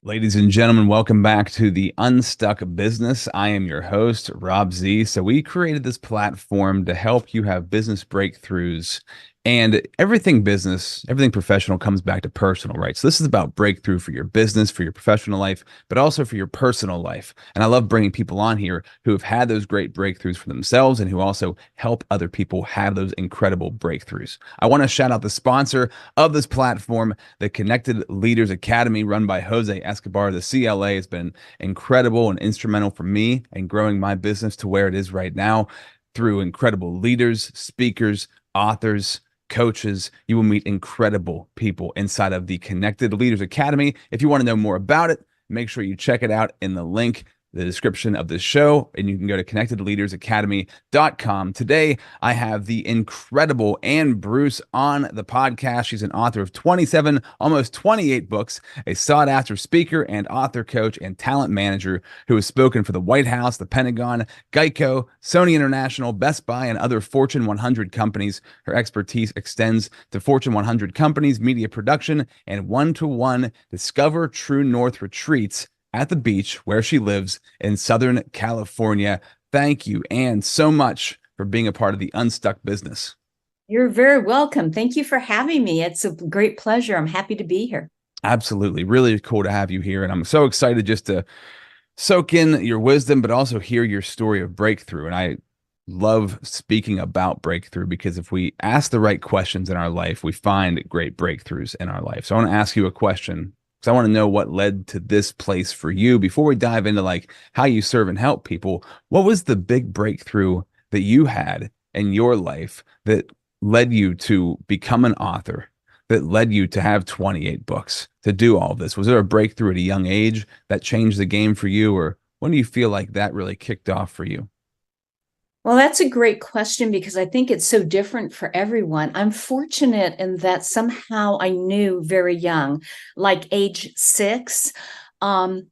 Ladies and gentlemen, welcome back to the Unstuck Business. I am your host, Rob Z. So we created this platform to help you have business breakthroughs, and everything business, everything professional comes back to personal, right? So this is about breakthrough for your business, for your professional life, but also for your personal life. And I love bringing people on here who have had those great breakthroughs for themselves and who also help other people have those incredible breakthroughs. I want to shout out the sponsor of this platform, the Connected Leaders Academy, run by Jose Escobar. The CLA has been incredible and instrumental for me in growing my business to where it is right now through incredible leaders, speakers, authors, coaches. You will meet incredible people inside of the Connected Leaders Academy. If you want to know more about it, make sure you check it out in the link, the description of this show, and you can go to connectedleadersacademy.com. Today, I have the incredible Ann Bruce on the podcast. She's an author of 27, almost 28 books, a sought-after speaker and author coach and talent manager who has spoken for the White House, the Pentagon, GEICO, Sony International, BestBuy, and other Fortune 100 companies. Her expertise extends to Fortune 100 companies, media production, and one-to-one Discover True North retreats at the beach where she lives in Southern California. Thank you, Ann, so much for being a part of the Unstuck business. You're very welcome. Thank you for having me. It's a great pleasure. I'm happy to be here. Absolutely. Really cool to have you here. And I'm so excited just to soak in your wisdom, but also hear your story of breakthrough. And I love speaking about breakthrough because if we ask the right questions in our life, we find great breakthroughs in our life. So I want to ask you a question. I want to know what led to this place for you. Before we dive into like how you serve and help people, what was the big breakthrough that you had in your life that led you to become an author, that led you to have 28 books, to do all of this? Was there a breakthrough at a young age that changed the game for you? Or when do you feel like that really kicked off for you? Well, that's a great question because I think it's so different for everyone. I'm fortunate in that somehow I knew very young, like age 6. I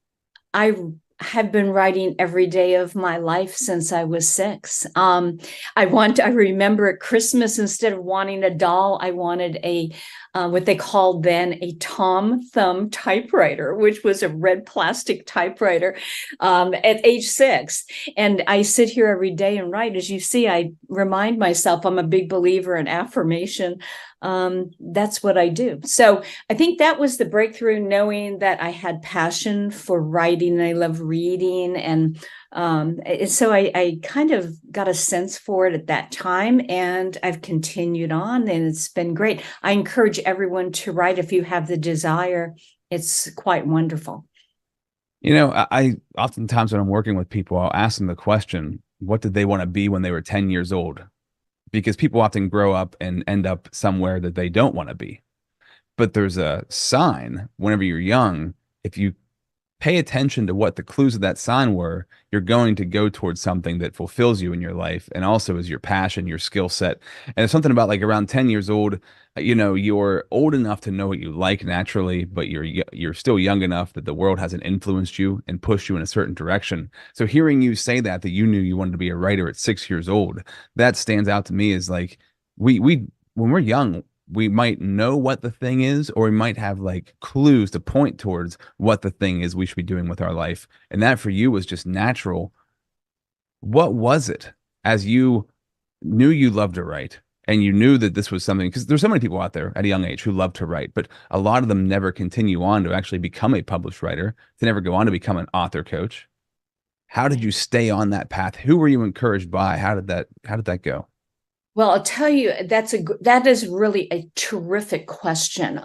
have been writing every day of my life since I was 6. I remember at Christmas, instead of wanting a doll, I wanted what they called then a Tom Thumb typewriter, which was a red plastic typewriter at age 6. And I sit here every day and write. As you see, I remind myself I'm a big believer in affirmation. That's what I do. So I think that was the breakthrough, knowing that I had passion for writing and I love reading. And so I kind of got a sense for it at that time, and I've continued on, and it's been great. I encourage everyone to write if you have the desire. It's quite wonderful. You know, I oftentimes when I'm working with people, I'll ask them the question, what did they want to be when they were 10 years old? Because people often grow up and end up somewhere that they don't want to be. But there's a sign whenever you're young. If you pay attention to what the clues of that sign were, you're going to go towards something that fulfills you in your life and also is your passion, your skill set. And it's something about like around 10 years old, you know, you're old enough to know what you like naturally, but you're still young enough that the world hasn't influenced you and pushed you in a certain direction. So hearing you say that you knew you wanted to be a writer at 6 years old, that stands out to me as like, we when we're young, we might know what the thing is, or we might have like clues to point towards what the thing is we should be doing with our life. And that for you was just natural. What was it as you knew you loved to write and you knew that this was something, because there's so many people out there at a young age who love to write, but a lot of them never continue on to actually become a published writer, to never go on to become an author coach. How did you stay on that path? Who were you encouraged by? How did that go? Well, I'll tell you, that is really a terrific question.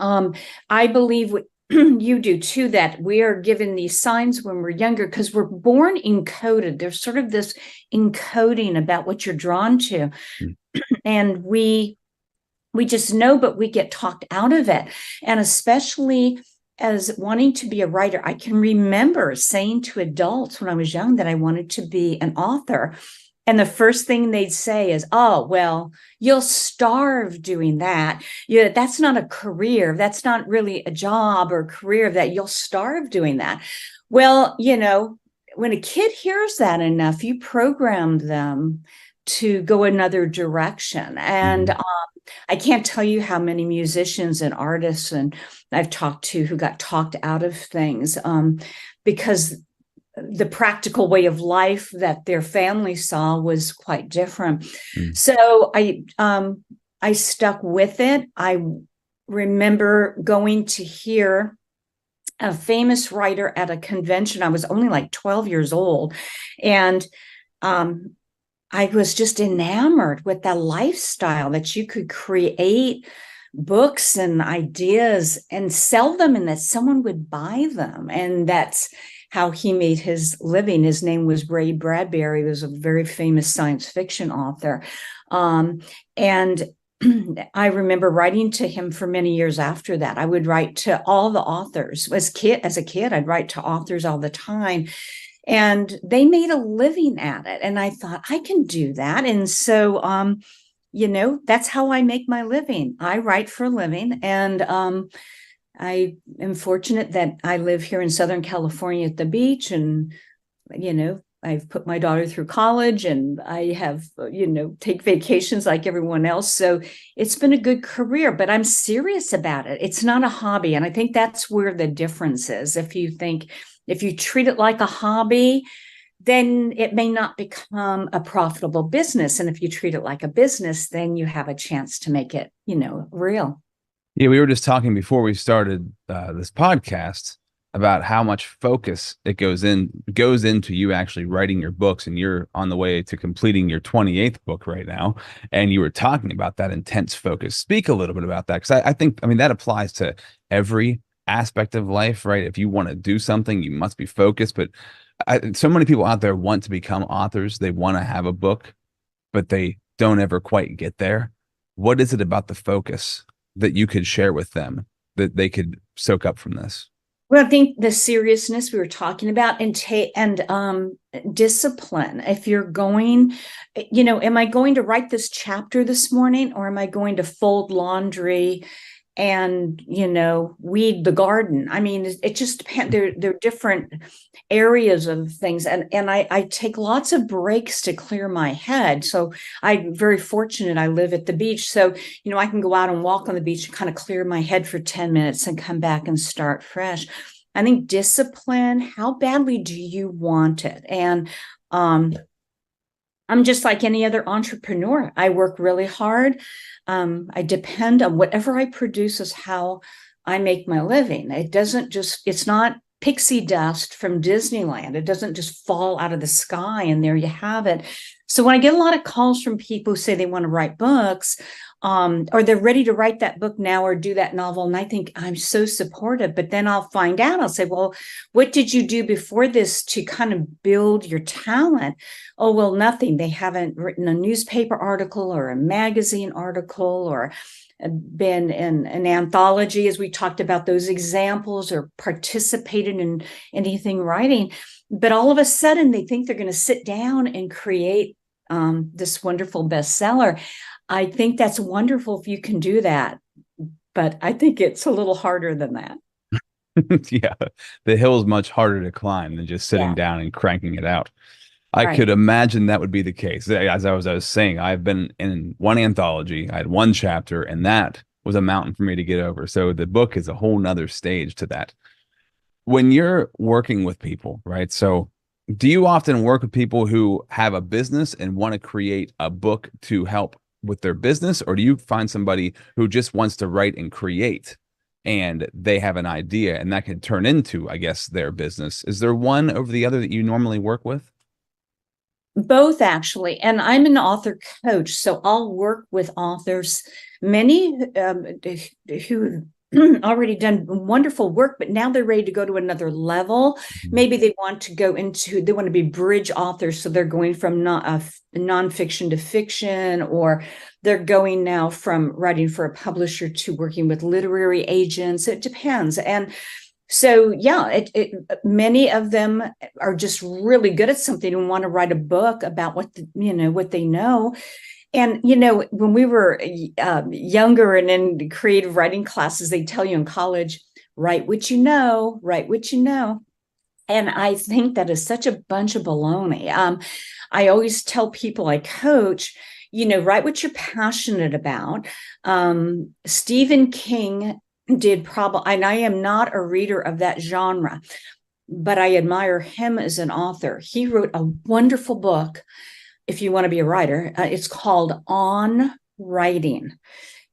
I believe what you do too, that we are given these signs when we're younger because we're born encoded. There's sort of this encoding about what you're drawn to. And we just know, but we get talked out of it. And especially as wanting to be a writer, I can remember saying to adults when I was young that I wanted to be an author. And the first thing they'd say is, oh, well, you'll starve doing that. Yeah, that's not a career. That's not really a job or career, that you'll starve doing that. Well, when a kid hears that enough, you program them to go another direction. And I can't tell you how many musicians and artists and I've talked to who got talked out of things because the practical way of life that their family saw was quite different. So I stuck with it. I remember going to hear a famous writer at a convention. I was only like 12 years old. And I was just enamored with the lifestyle that you could create books and ideas and sell them, and that someone would buy them. And that's how he made his living. His name was Ray Bradbury. He was a very famous science fiction author. And I remember writing to him for many years after that. I would write to all the authors. As a kid, I'd write to authors all the time. And they made a living at it. And I thought, I can do that. And so, that's how I make my living. I write for a living. And I am fortunate that I live here in Southern California at the beach. And, I've put my daughter through college, and I have, take vacations like everyone else. So it's been a good career, but I'm serious about it. It's not a hobby. And I think that's where the difference is. If you treat it like a hobby, then it may not become a profitable business. And if you treat it like a business, then you have a chance to make it, real. Yeah, we were just talking before we started this podcast about how much focus it goes into you actually writing your books, and you're on the way to completing your 28th book right now. And you were talking about that intense focus. Speak a little bit about that, because I think that applies to every aspect of life, right? If you want to do something, you must be focused. But so many people out there want to become authors. They want to have a book, but they don't ever quite get there. What is it about the focus that you could share with them that they could soak up from this? Well, I think the seriousness we were talking about, and discipline. If you're going, am I going to write this chapter this morning, or am I going to fold laundry and, weed the garden? I mean, it just depends. There are different areas of things. And I take lots of breaks to clear my head. So I'm very fortunate. I live at the beach. So, I can go out and walk on the beach and kind of clear my head for 10 minutes and come back and start fresh. I think discipline, how badly do you want it? And I'm just like any other entrepreneur. I work really hard. I depend on whatever I produce is how I make my living. It's not pixie dust from Disneyland. It doesn't just fall out of the sky and there you have it. So when I get a lot of calls from people who say they want to write books, or they're ready to write that book now or do that novel, and I think I'm so supportive, but then I'll find out, I'll say, well, what did you do before this to kind of build your talent? Oh, well, nothing. They haven't written a newspaper article or a magazine article or been in an anthology, as we talked about those examples, or participated in anything writing. But all of a sudden, they think they're going to sit down and create this wonderful bestseller. I think that's wonderful if you can do that, but I think it's a little harder than that. Yeah, the hill is much harder to climb than just sitting down and cranking it out. I could imagine that would be the case. As I was saying, I've been in one anthology. I had one chapter, and that was a mountain for me to get over. So the book is a whole nother stage to that. When you're working with people, right? So do you often work with people who have a business and want to create a book to help with their business, or do you find somebody who just wants to write and create, and they have an idea and that can turn into, I guess, their business? Is there one over the other that you normally work with? Both, actually. And I'm an author coach, so I'll work with authors, many who already done wonderful work, but now they're ready to go to another level. Maybe they want to be bridge authors. So they're going from nonfiction to fiction, or they're going now from writing for a publisher to working with literary agents. It depends. And So yeah, many of them are just really good at something and want to write a book about what they know. And when we were younger and in creative writing classes, they tell you in college, write what you know, write what you know. And I think that is such a bunch of baloney. I always tell people I coach, write what you're passionate about. Stephen King did probably, and I am not a reader of that genre, but I admire him as an author. He wrote a wonderful book. If you want to be a writer, it's called On Writing,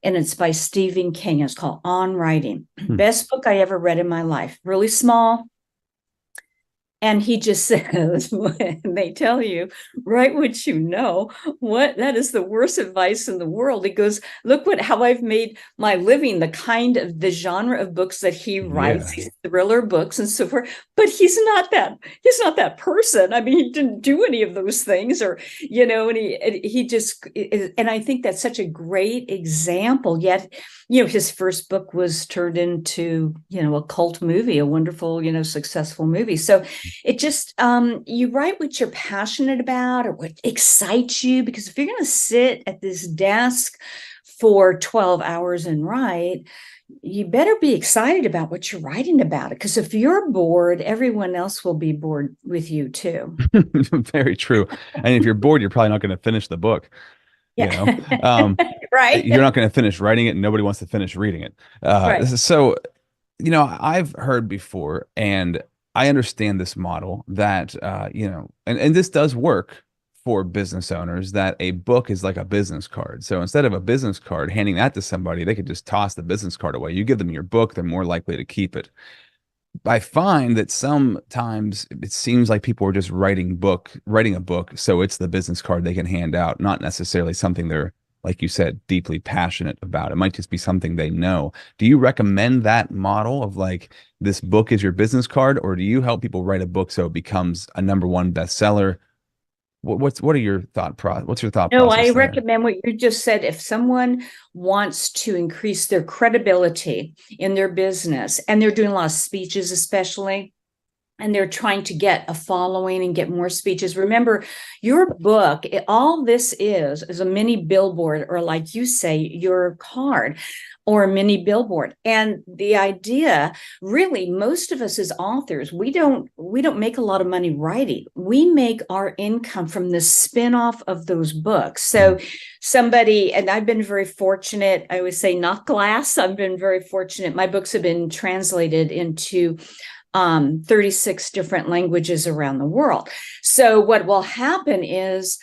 and it's by Stephen King. It's called On Writing. Best book I ever read in my life. Really small. And he just says, when they tell you, write what you know, that is the worst advice in the world. He goes, look how I've made my living, the genre of books that he writes, these thriller books and so forth. But he's not that person. I mean, he didn't do any of those things, and he just, and I think that's such a great example. Yet, his first book was turned into, a cult movie, a wonderful, successful movie. So it just, you write what you're passionate about or what excites you, because if you're going to sit at this desk for 12 hours and write, you better be excited about what you're writing about it. Because if you're bored, everyone else will be bored with you too. Very true. And if you're bored, you're probably not going to finish the book. Right. You're not going to finish writing it, and nobody wants to finish reading it. Right. So, I've heard before, and I understand this model that, and this does work for business owners, that a book is like a business card. So instead of a business card, handing that to somebody, they could just toss the business card away. You give them your book, they're more likely to keep it. I find that sometimes it seems like people are just writing a book. So it's the business card they can hand out, not necessarily something they're, like you said, deeply passionate about. It might just be something they know. Do you recommend that model of like, this book is your business card, or do you help people write a book so it becomes a #1 bestseller? What's your thought process? What's your thought No, process I there? recommend what you just said. If someone wants to increase their credibility in their business, and they're doing a lot of speeches, especially, and they're trying to get a following and get more speeches. Remember, your book, all this is a mini billboard, or like you say, your card, or a mini billboard. And the idea, really, most of us as authors, we don't make a lot of money writing. We make our income from the spinoff of those books. So somebody, and I've been very fortunate, I would say not glass, I've been very fortunate. My books have been translated into 36 different languages around the world. So what will happen is,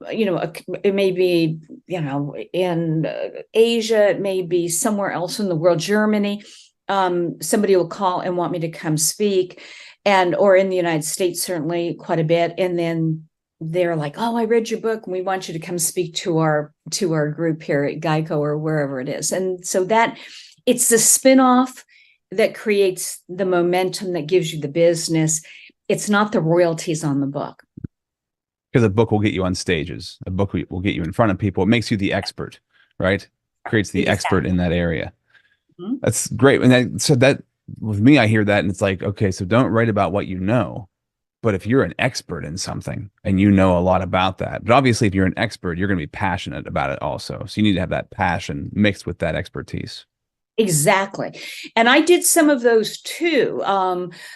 it may be, in Asia, it may be somewhere else in the world, Germany. Somebody will call and want me to come speak, or in the United States, certainly quite a bit. And then they're like, oh, I read your book, and we want you to come speak to our group here at GEICO or wherever it is. And so that it's the spinoff that creates the momentum that gives you the business. It's not the royalties on the book. Because a book will get you on stages. A book will get you in front of people. It makes you the expert, right? Creates the expert in that area. Mm-hmm. That's great. And so that, with me, I hear that and it's like, okay, so don't write about what you know. But if you're an expert in something and you know a lot about that, but obviously if you're an expert, you're going to be passionate about it also. So you need to have that passion mixed with that expertise. Exactly. And I did some of those too,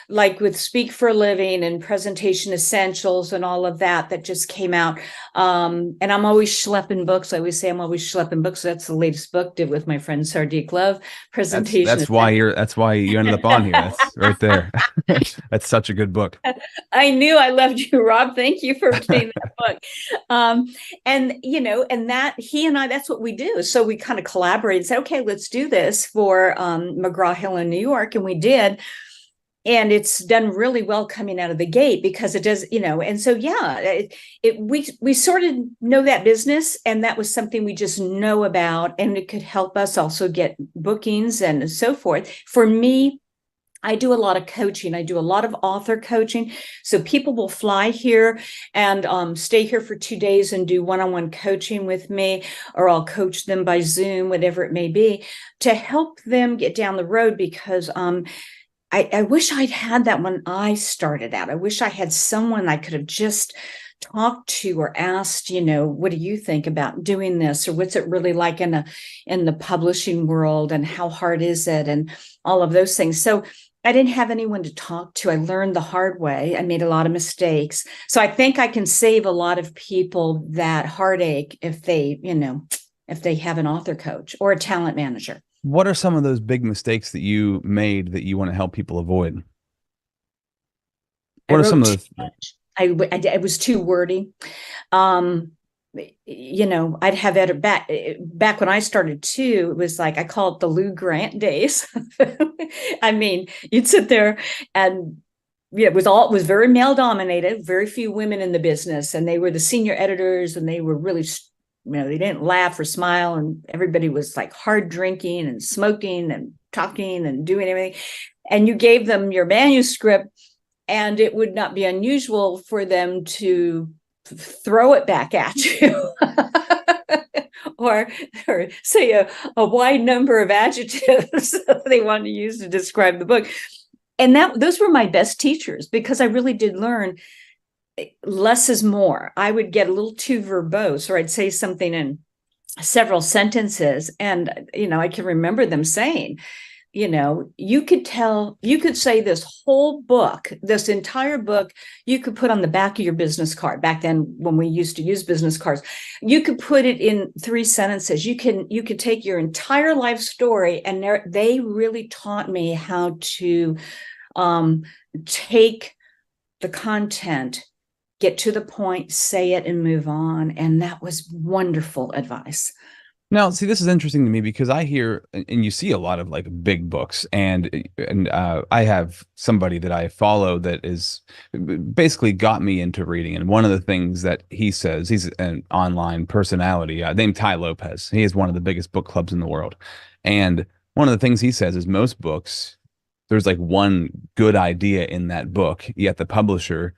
like with Speak for a Living and Presentation Essentials and all of that just came out. And I'm always schlepping books. I always say I'm always schlepping books. That's the latest book, did with my friend Sardik Love, Presentation. That's why you ended up on here. That's right there. That's such a good book. I knew I loved you, Rob. Thank you for reading that book. And that he and I, that's what we do. So we kind of collaborate and say, okay, let's do this for McGraw-Hill in New York. And we did. And it's done really well coming out of the gate, because it does, and so, yeah, we sort of know that business, and that was something we just know about, and it could help us also get bookings and so forth. For me, I do a lot of coaching. I do a lot of author coaching. So people will fly here and stay here for 2 days and do one-on-one coaching with me, or I'll coach them by Zoom, whatever it may be, to help them get down the road, because I wish I'd had that when I started out. I wish I had someone I could have just talked to or asked, what do you think about doing this? Or what's it really like in the publishing world, and how hard is it? And all of those things. So I didn't have anyone to talk to. I learned the hard way. I made a lot of mistakes. So I think I can save a lot of people that heartache if they have an author coach or a talent manager. What are some of those big mistakes that you made that you want to help people avoid? I What are some wrote of too the, much. I was too wordy. Um, I'd have edit back when I started too. It was like I call it the Lou Grant days. I mean, you'd sit there and it was very male dominated, very few women in the business, and they were the senior editors, and they were really, they didn't laugh or smile, and everybody was like hard drinking and smoking and talking and doing everything. And you gave them your manuscript, and it would not be unusual for them to throw it back at you. or say a wide number of adjectives they want to use to describe the book. And those were my best teachers, because I really did learn less is more. I would get a little too verbose, or I'd say something in several sentences, and I can remember them saying, you could say this entire book, you could put on the back of your business card. Back then, when we used to use business cards, you could put it in 3 sentences. You could take your entire life story, and they really taught me how to take the content, get to the point, say it, and move on. And that was wonderful advice. Now, see, this is interesting to me because I hear and you see a lot of like big books, and I have somebody that I follow that is basically got me into reading. And one of the things that he says, he's an online personality named Ty Lopez. He is one of the biggest book clubs in the world. And one of the things he says is most books, there's like one good idea in that book, yet the publisher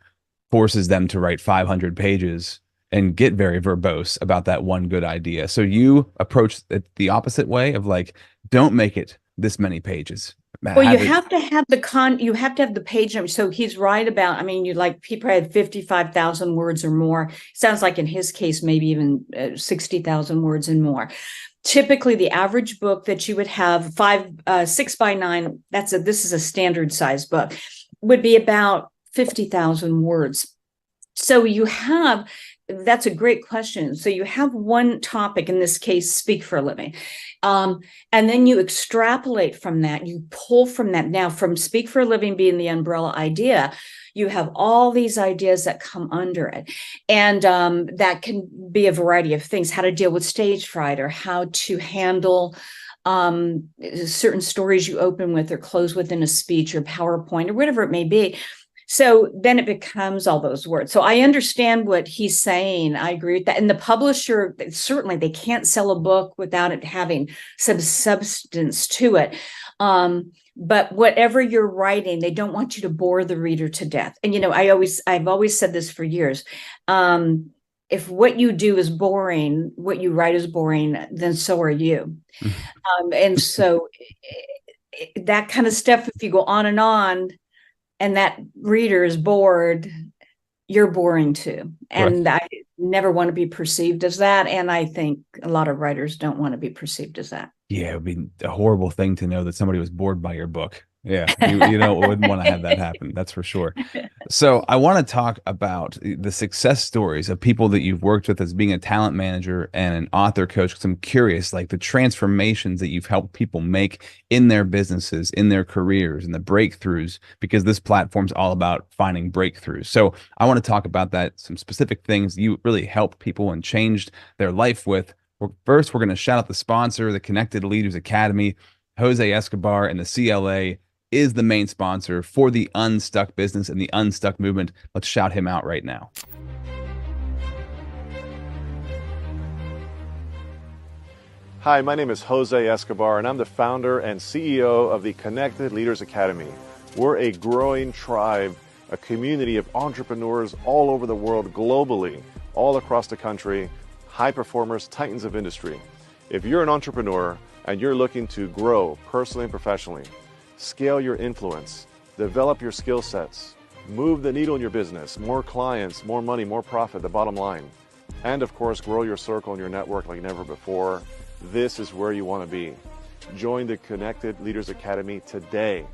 forces them to write 500 pages and get very verbose about that one good idea. So you approach it the opposite way of like, don't make it this many pages. Well, you have to have you have to have the page number. So he's right about, he probably had 55,000 words or more. Sounds like in his case, maybe even 60,000 words and more. Typically, the average book that you would have 6x9, this is a standard size book, would be about 50,000 words. So that's a great question. So you have one topic, in this case, speak for a living. And then you extrapolate from that, you pull from that. Now, from speak for a living being the umbrella idea, you have all these ideas that come under it. And that can be a variety of things: how to deal with stage fright, or how to handle certain stories you open with or close with in a speech or PowerPoint or whatever it may be. So then it becomes all those words. So I understand what he's saying. I agree with that. And the publisher, certainly they can't sell a book without it having some substance to it. But whatever you're writing, they don't want you to bore the reader to death. And, I've always said this for years. If what you do is boring, what you write is boring, then so are you. And so that kind of stuff, if you go on and that reader is bored, you're boring too. And right. I never want to be perceived as that. And I think a lot of writers don't want to be perceived as that. Yeah, it would be a horrible thing to know that somebody was bored by your book. Yeah, you wouldn't want to have that happen. That's for sure. So I want to talk about the success stories of people that you've worked with as being a talent manager and an author coach, because I'm curious, like the transformations that you've helped people make in their businesses, in their careers, and the breakthroughs, because this platform's all about finding breakthroughs. So I want to talk about that, some specific things you really helped people and changed their life with. First, we're going to shout out the sponsor, the Connected Leaders Academy. Jose Escobar and the CLA is the main sponsor for the Unstuck business and the Unstuck movement. Let's shout him out right now. Hi, my name is Jose Escobar, and I'm the founder and CEO of the Connected Leaders Academy. We're a growing tribe, a community of entrepreneurs all over the world, globally, all across the country, high performers, titans of industry. If you're an entrepreneur and you're looking to grow personally and professionally, scale your influence, develop your skill sets, move the needle in your business, more clients, more money, more profit, the bottom line. And of course, grow your circle and your network like never before. This is where you want to be. Join the Connected Leaders Academy today.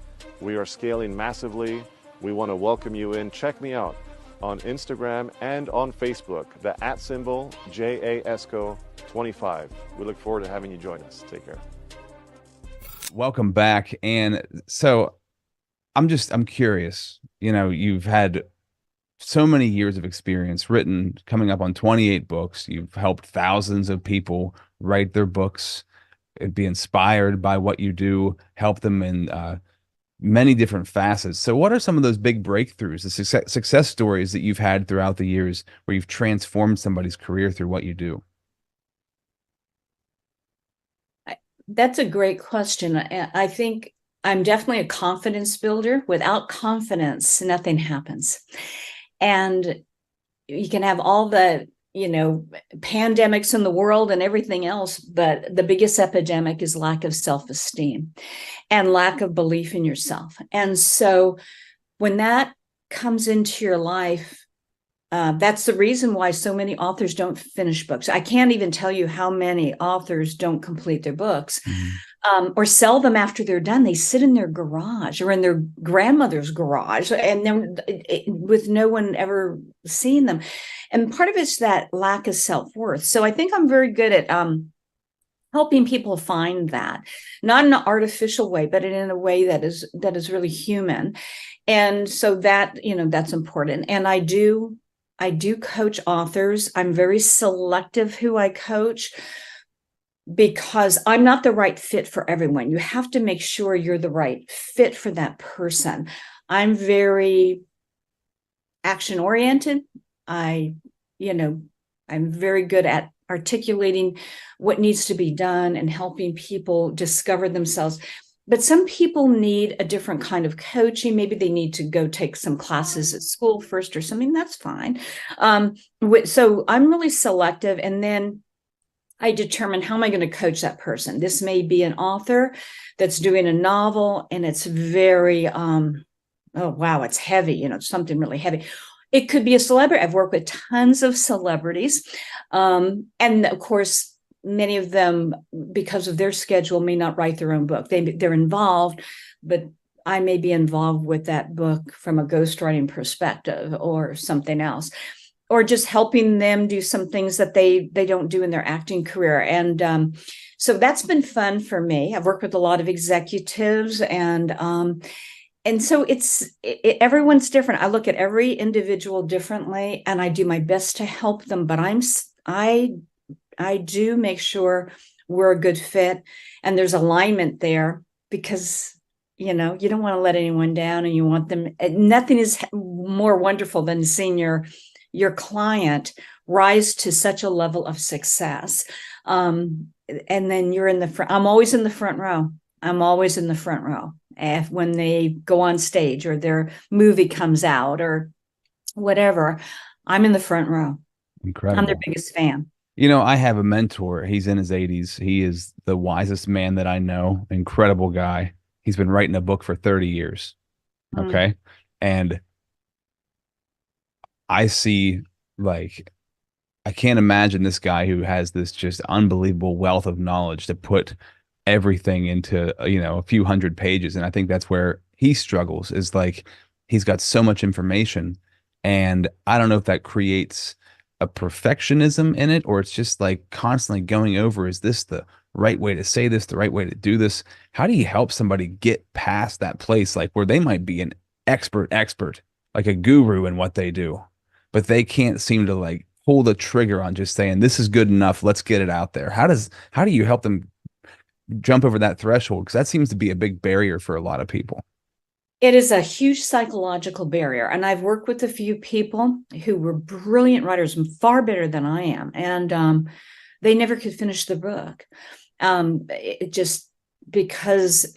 We are scaling massively. We want to welcome you in. Check me out on Instagram and on Facebook, the @ JASCO25. We look forward to having you join us. Take care. Welcome back. And so I'm curious, you've had so many years of experience, written, coming up on 28 books. You've helped thousands of people write their books, be inspired by what you do, help them in many different facets. So what are some of those big breakthroughs, the success stories that you've had throughout the years where you've transformed somebody's career through what you do? That's a great question. I think I'm definitely a confidence builder. Without confidence, nothing happens. And you can have all the, pandemics in the world and everything else, but the biggest epidemic is lack of self-esteem and lack of belief in yourself. And so when that comes into your life, that's the reason why so many authors don't finish books. I can't even tell you how many authors don't complete their books. Or sell them after they're done. They sit in their garage or in their grandmother's garage, and then with no one ever seeing them. And part of it's that lack of self-worth. So I think I'm very good at helping people find that, not in an artificial way, but in a way that is really human. And so that, that's important. And I do coach authors. I'm very selective who I coach, because I'm not the right fit for everyone. You have to make sure you're the right fit for that person. I'm very action oriented. I'm very good at articulating what needs to be done and helping people discover themselves. But some people need a different kind of coaching. Maybe they need to go take some classes at school first or something. That's fine. So I'm really selective. And then I determine, how am I going to coach that person? This may be an author that's doing a novel and it's very, oh, wow, it's heavy, something really heavy. It could be a celebrity. I've worked with tons of celebrities. And of course, many of them, because of their schedule, may not write their own book. They're involved, but I may be involved with that book from a ghostwriting perspective or something else, or just helping them do some things that they don't do in their acting career. And so that's been fun for me. I've worked with a lot of executives, and so everyone's different. I look at every individual differently, and I do my best to help them. But I do make sure we're a good fit and there's alignment there, because you don't want to let anyone down, and you want them. Nothing is more wonderful than seeing your client rise to such a level of success. And then you're in the front. I'm always in the front row. When they go on stage or their movie comes out or whatever, I'm in the front row. Incredible. I'm their biggest fan. I have a mentor. He's in his 80s. He is the wisest man that I know. Incredible guy. He's been writing a book for 30 years. Okay. And I see, I can't imagine this guy who has this just unbelievable wealth of knowledge to put everything into, a few hundred pages. And I think that's where he struggles, is he's got so much information. And I don't know if that creates a perfectionism in it, or it's just constantly going over, is this the right way to say this, the right way to do this? How do you help somebody get past that place, where they might be an expert, like a guru in what they do, but they can't seem to pull the trigger on just saying, this is good enough, let's get it out there? How do you help them jump over that threshold? Because that seems to be a big barrier for a lot of people. It is a huge psychological barrier. And I've worked with a few people who were brilliant writers, far better than I am. And they never could finish the book. It just because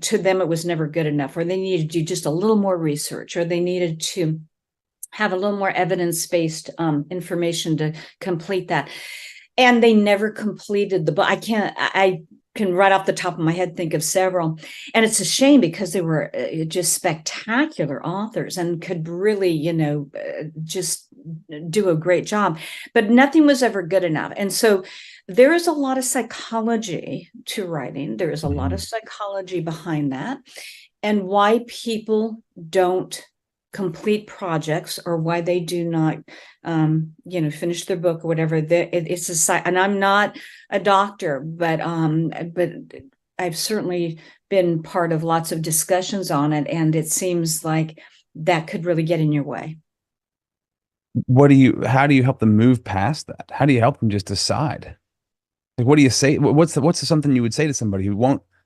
to them it was never good enough, or they needed to do just a little more research, or they needed to have a little more evidence-based information to complete that. And they never completed the book. I can right off the top of my head think of several. And it's a shame because they were just spectacular authors and could really, just do a great job. But nothing was ever good enough. And so there is a lot of psychology to writing. There is a lot of psychology behind that, and why people don't complete projects, or why they do not finish their book or whatever. It's and I'm not a doctor, but I've certainly been part of lots of discussions on it, and it seems like that could really get in your way. How do you help them move past that? How do you help them just decide? Like, what do you say? What's something you would say to somebody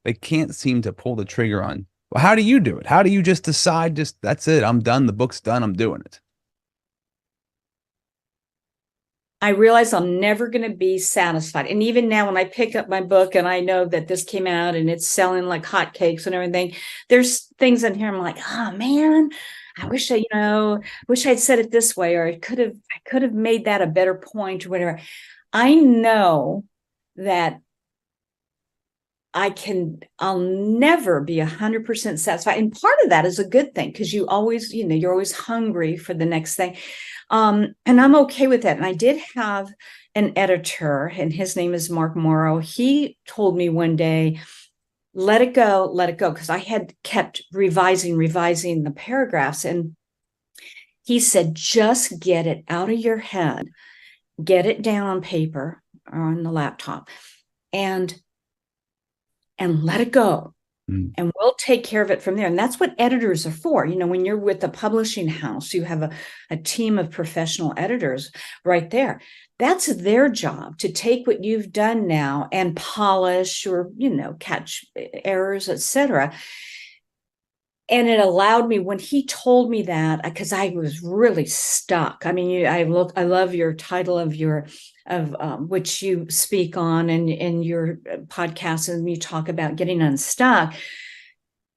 they can't seem to pull the trigger on? Well, how do you do it? How do you just decide, that's it, I'm done, the book's done, I'm doing it? I realize I'm never going to be satisfied. And even now, when I pick up my book and I know that this came out and it's selling like hotcakes and everything, there's things in here I'm like, oh man, I wish I'd said it this way, or I could have made that a better point, or whatever. I know that I'll never be 100% satisfied. And part of that is a good thing, because you're always hungry for the next thing. And I'm okay with that. And I did have an editor, and his name is Mark Morrow. He told me one day, let it go, because I had kept revising the paragraphs. And he said, just get it out of your head, get it down on paper or on the laptop, and let it go. And we'll take care of it from there. And that's what editors are for. When you're with a publishing house, you have a team of professional editors right there. That's their job, to take what you've done now and polish, or, catch errors, etc. And it allowed me, when he told me that, because I was really stuck. I mean, I love your title of which you speak on in your podcast, and you talk about getting unstuck.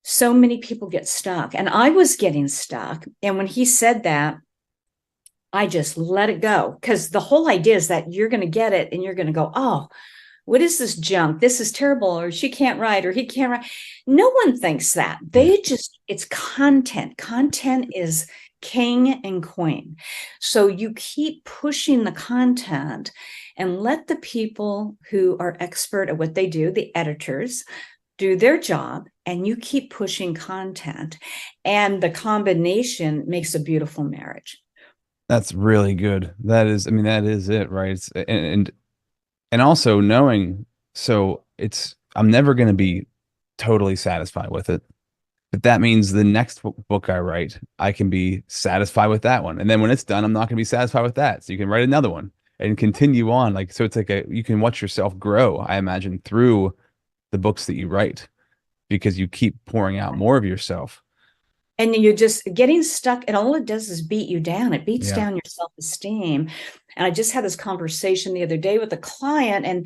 So many people get stuck, and I was getting stuck. And when he said that, I just let it go, because the whole idea is that you're going to get it and you're going to go, oh, what is this junk? This is terrible, or she can't write, or he can't write. No one thinks that. It's content. Content is king and queen. So you keep pushing the content, and let the people who are expert at what they do, the editors, do their job, and you keep pushing content. And the combination makes a beautiful marriage. That's really good. That is it, right? And also knowing, I'm never going to be totally satisfied with it, but that means the next book I write, I can be satisfied with that one. And then when it's done, I'm not going to be satisfied with that. So you can write another one and continue on. So it's like you can watch yourself grow, I imagine, through the books that you write, because you keep pouring out more of yourself. And you're just getting stuck, and all it does is beat you down. It beats down your self-esteem. And I just had this conversation the other day with a client, and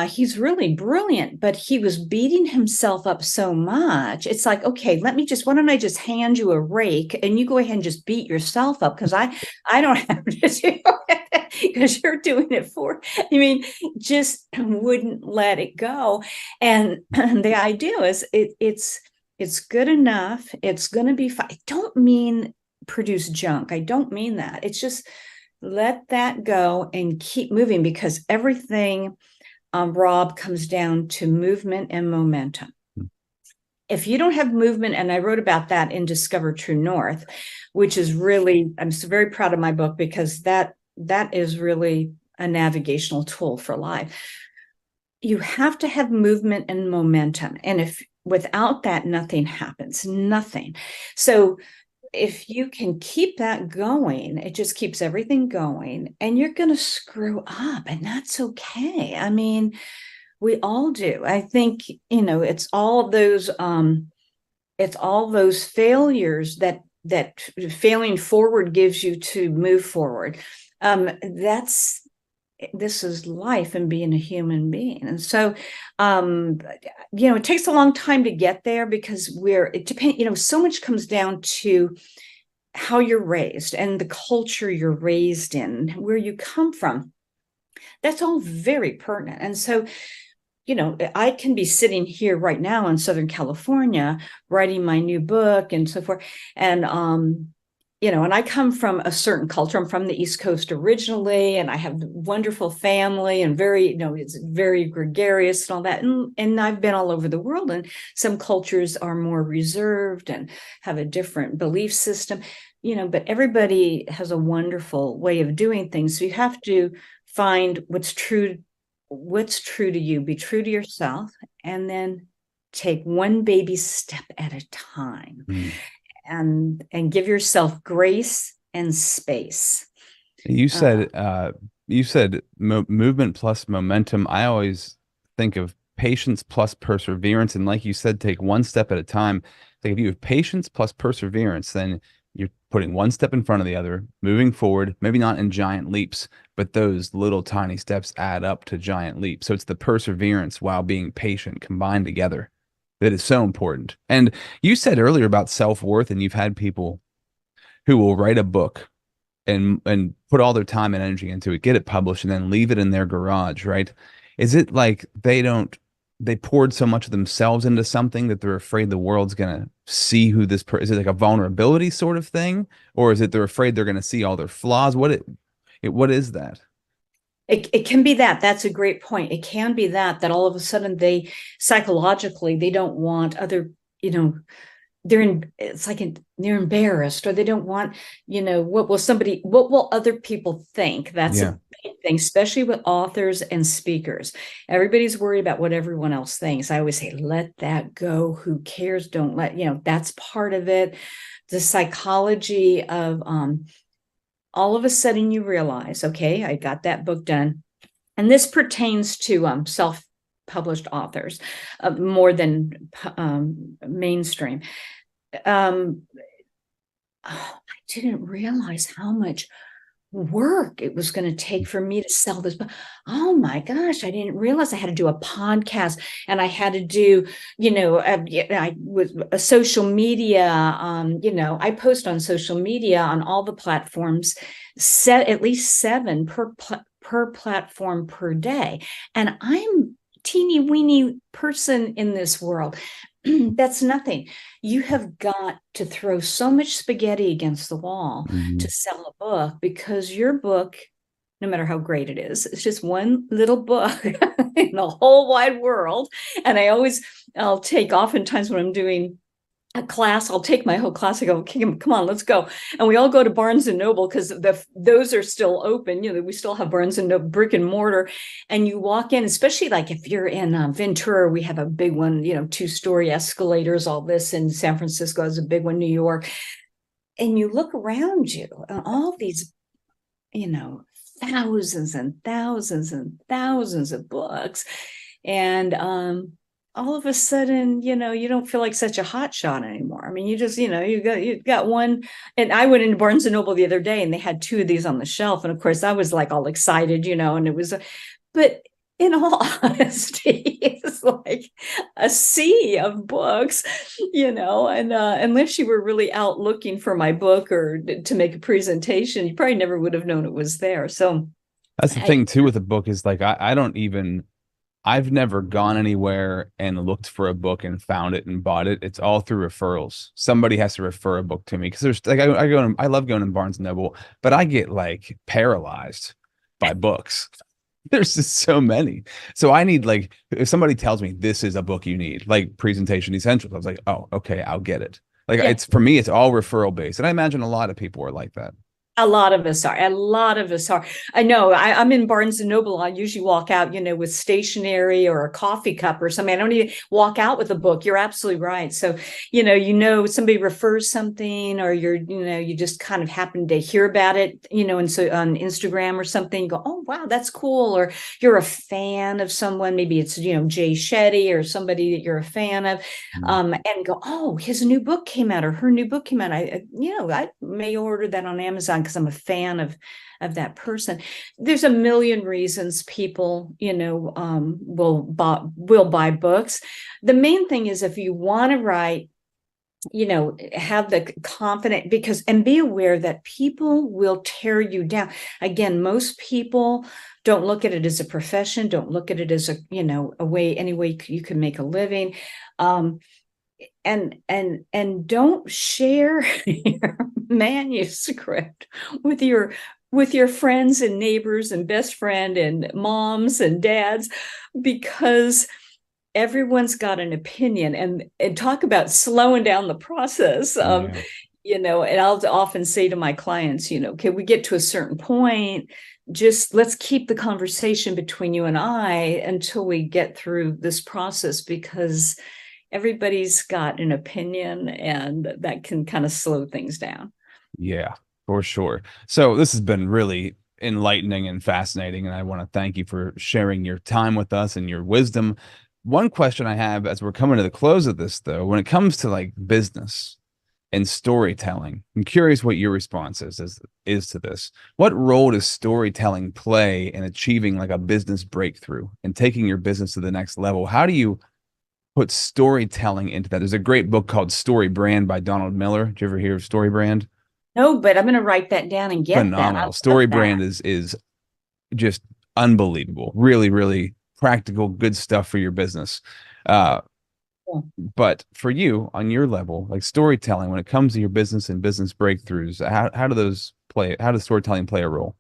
he's really brilliant, but he was beating himself up so much. It's like, okay, why don't I just hand you a rake and you go ahead and just beat yourself up, because I don't have to do it, because you're doing it for, just wouldn't let it go. And the idea is it's good enough. It's going to be fine. I don't mean produce junk. I don't mean that. It's just let that go and keep moving, because everything, Rob, comes down to movement and momentum. If you don't have movement, and I wrote about that in Discover True North, which is really, I'm so very proud of my book, because that is really a navigational tool for life. You have to have movement and momentum. And without that, nothing happens, nothing. So if you can keep that going, it just keeps everything going, and you're going to screw up, and that's okay. I mean, we all do. I think, it's all those failures that failing forward gives you to move forward. This is life and being a human being. And so, it takes a long time to get there, because so much comes down to how you're raised and the culture you're raised in, where you come from. That's all very pertinent. And so I can be sitting here right now in Southern California writing my new book and so forth. And, and I come from a certain culture. I'm from the East Coast originally, and I have a wonderful family and very, it's very gregarious and all that. And I've been all over the world, and some cultures are more reserved and have a different belief system, but everybody has a wonderful way of doing things. So you have to find what's true to you, be true to yourself, and then take one baby step at a time. And give yourself grace and space. You said movement plus momentum. I always think of patience plus perseverance, and like you said, take one step at a time. Like if you have patience plus perseverance, then you're putting one step in front of the other, moving forward, maybe not in giant leaps, but those little tiny steps add up to giant leaps. So it's the perseverance while being patient combined together that is so important. And you said earlier about self-worth, and you've had people who will write a book and put all their time and energy into it, get it published, and then leave it in their garage, right? Is it like they poured so much of themselves into something that they're afraid the world's going to see who is it like a vulnerability sort of thing? Or is it they're afraid they're going to see all their flaws? What is that? It can be that. That's a great point. It can be that all of a sudden they psychologically, they don't want other, they're embarrassed, or they don't want, what will other people think? That's a big thing, especially with authors and speakers. Everybody's worried about what everyone else thinks. I always say, let that go. Who cares? Don't let, that's part of it. The psychology of, all of a sudden you realize, okay, I got that book done. And this pertains to self-published authors more than mainstream. I didn't realize how much work it was going to take for me to sell this book. Oh my gosh, I didn't realize I had to do a podcast, and I had to do, I was a social media, I post on social media on all the platforms, at least 7 per platform per day. And I'm teeny weeny person in this world. That's nothing. You have got to throw so much spaghetti against the wall to sell a book, because your book, no matter how great it is, it's just one little book in the whole wide world. And I'll take, oftentimes when I'm doing a class, I'll take my whole class and go, come on, let's go. And we all go to Barnes and Noble, because those are still open. We still have Barnes and Noble brick and mortar. And you walk in, especially like if you're in Ventura, we have a big one, 2-story escalators, all this. In San Francisco has a big one, New York. And you look around you, and all these, thousands and thousands and thousands of books. And, all of a sudden, you don't feel like such a hot shot anymore. I mean, you just, you got one. And I went into Barnes and Noble the other day, and they had 2 of these on the shelf. And of course, I was like all excited, and it was, but in all honesty, it's like a sea of books, and unless you were really out looking for my book or to make a presentation, you probably never would have known it was there. So that's the thing too with a book, is like, I've never gone anywhere and looked for a book and found it and bought it. It's all through referrals. Somebody has to refer a book to me, because there's like, I love going to Barnes and Noble, but I get like paralyzed by books. There's just so many. So I need, like, if somebody tells me this is a book you need, like Presentation Essentials, I was like, oh, okay, I'll get it. Like, it's, for me, it's all referral based. And I imagine a lot of people are like that. A lot of us are. I know. I'm in Barnes and Noble. I usually walk out, with stationery or a coffee cup or something. I don't even walk out with a book. You're absolutely right. So, somebody refers something, or you just kind of happen to hear about it, and so on Instagram or something, you go, oh, wow, that's cool. Or you're a fan of someone. Maybe it's, Jay Shetty or somebody that you're a fan of, and go, oh, his new book came out, or her new book came out. I may order that on Amazon, because I'm a fan of that person. There's a million reasons people, will buy books. The main thing is, if you want to write have the confidence, and be aware that people will tear you down. Again, most people don't look at it as a profession, don't look at it as any way you can make a living. And don't share your manuscript with your friends and neighbors and best friend and moms and dads, because everyone's got an opinion, and talk about slowing down the process. And I'll often say to my clients, can we get to a certain point? Just let's keep the conversation between you and I until we get through this process, because everybody's got an opinion, and that can kind of slow things down. Yeah, for sure. So this has been really enlightening and fascinating, and I want to thank you for sharing your time with us and your wisdom. One question I have as we're coming to the close of this, though, when it comes to like business and storytelling, I'm curious what your response is to this. What role does storytelling play in achieving like a business breakthrough and taking your business to the next level? How do you put storytelling into that? There's a great book called Story Brand by Donald Miller. Did you ever hear of Story Brand? No, but I'm going to write that down and get Phenomenal. Story Brand is just unbelievable. Really, really practical, good stuff for your business. But for you on your level, like storytelling, when it comes to your business and business breakthroughs, how does storytelling play a role?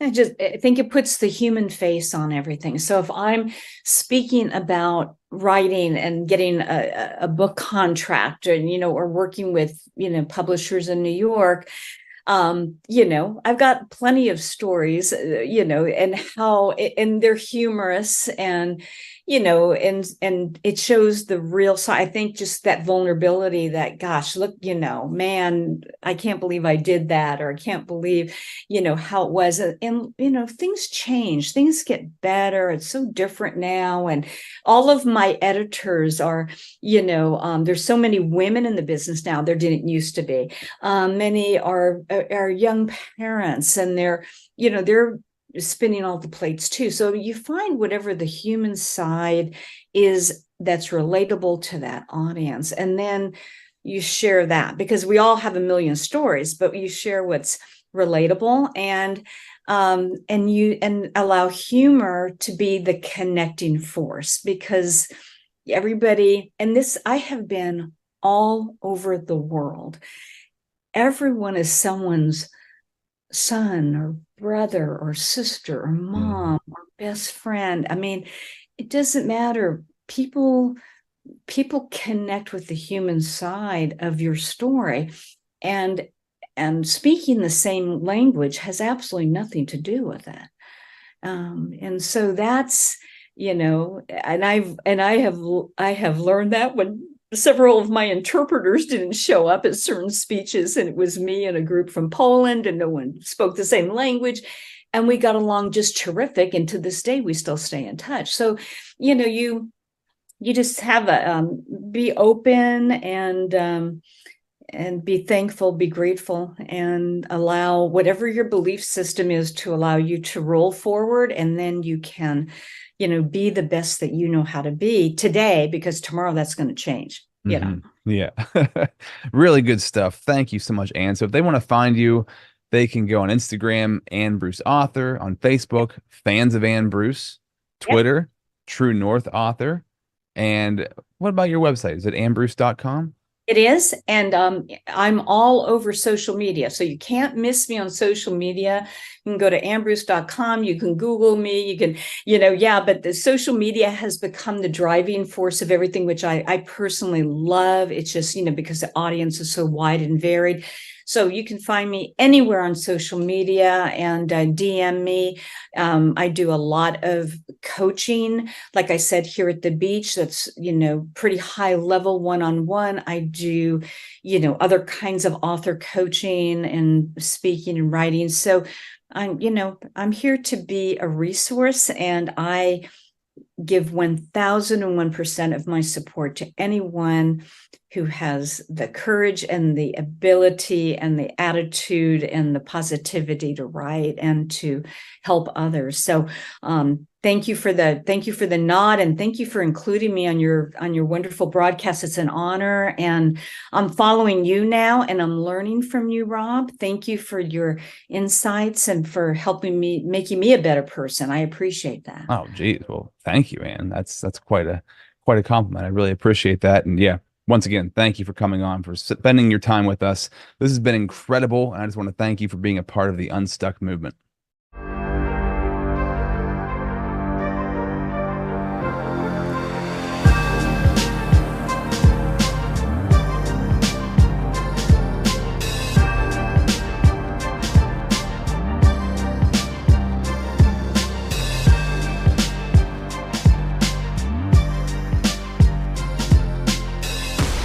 I think it puts the human face on everything. So if I'm speaking about writing and getting a book contract, or working with, publishers in New York, I've got plenty of stories, and they're humorous, and, and it shows the real side. I think just that vulnerability, that, gosh, look, man, I can't believe I did that, or I can't believe, how it was. And, things change, things get better. It's so different now. And all of my editors are, there's so many women in the business now. There didn't used to be. Many are young parents, and they're spinning all the plates too. So you find whatever the human side is that's relatable to that audience, and then you share that, because we all have a million stories, but you share what's relatable, and allow humor to be the connecting force, because everybody, and this, I have been all over the world. Everyone is someone's son or brother or sister or mom or best friend. I mean, it doesn't matter. People connect with the human side of your story, and speaking the same language has absolutely nothing to do with that. And so that's, and I have learned that when several of my interpreters didn't show up at certain speeches, and it was me and a group from Poland, and no one spoke the same language, and we got along just terrific. And to this day, we still stay in touch. So, you just have be open, and be thankful, be grateful, and allow whatever your belief system is to allow you to roll forward. And then you can, be the best that you know how to be today, because tomorrow that's going to change, Yeah. Really good stuff. Thank you so much, Ann. So if they want to find you, they can go on Instagram, Ann Bruce Author, on Facebook, Fans of Ann Bruce, Twitter, True North Author. And what about your website? Is it annbruce.com? It is. And I'm all over social media. So you can't miss me on social media. You can go to annbruce.com. You can Google me. You can, but the social media has become the driving force of everything, which I personally love. It's just, because the audience is so wide and varied. So you can find me anywhere on social media, and DM me. I do a lot of coaching, like I said, here at the beach. That's, pretty high level one-on-one. I do, other kinds of author coaching and speaking and writing. So I'm here to be a resource, and I give 1001% of my support to anyone who has the courage and the ability and the attitude and the positivity to write and to help others. So thank you for the nod, and thank you for including me on your wonderful broadcast. It's an honor, and I'm following you now, and I'm learning from you, Rob. Thank you for your insights and for helping me, making me a better person. I appreciate that. Oh, geez. Well, thank you, man. That's quite a compliment. I really appreciate that. And yeah, once again, thank you for coming on, for spending your time with us. This has been incredible, and I just want to thank you for being a part of the Unstuck movement.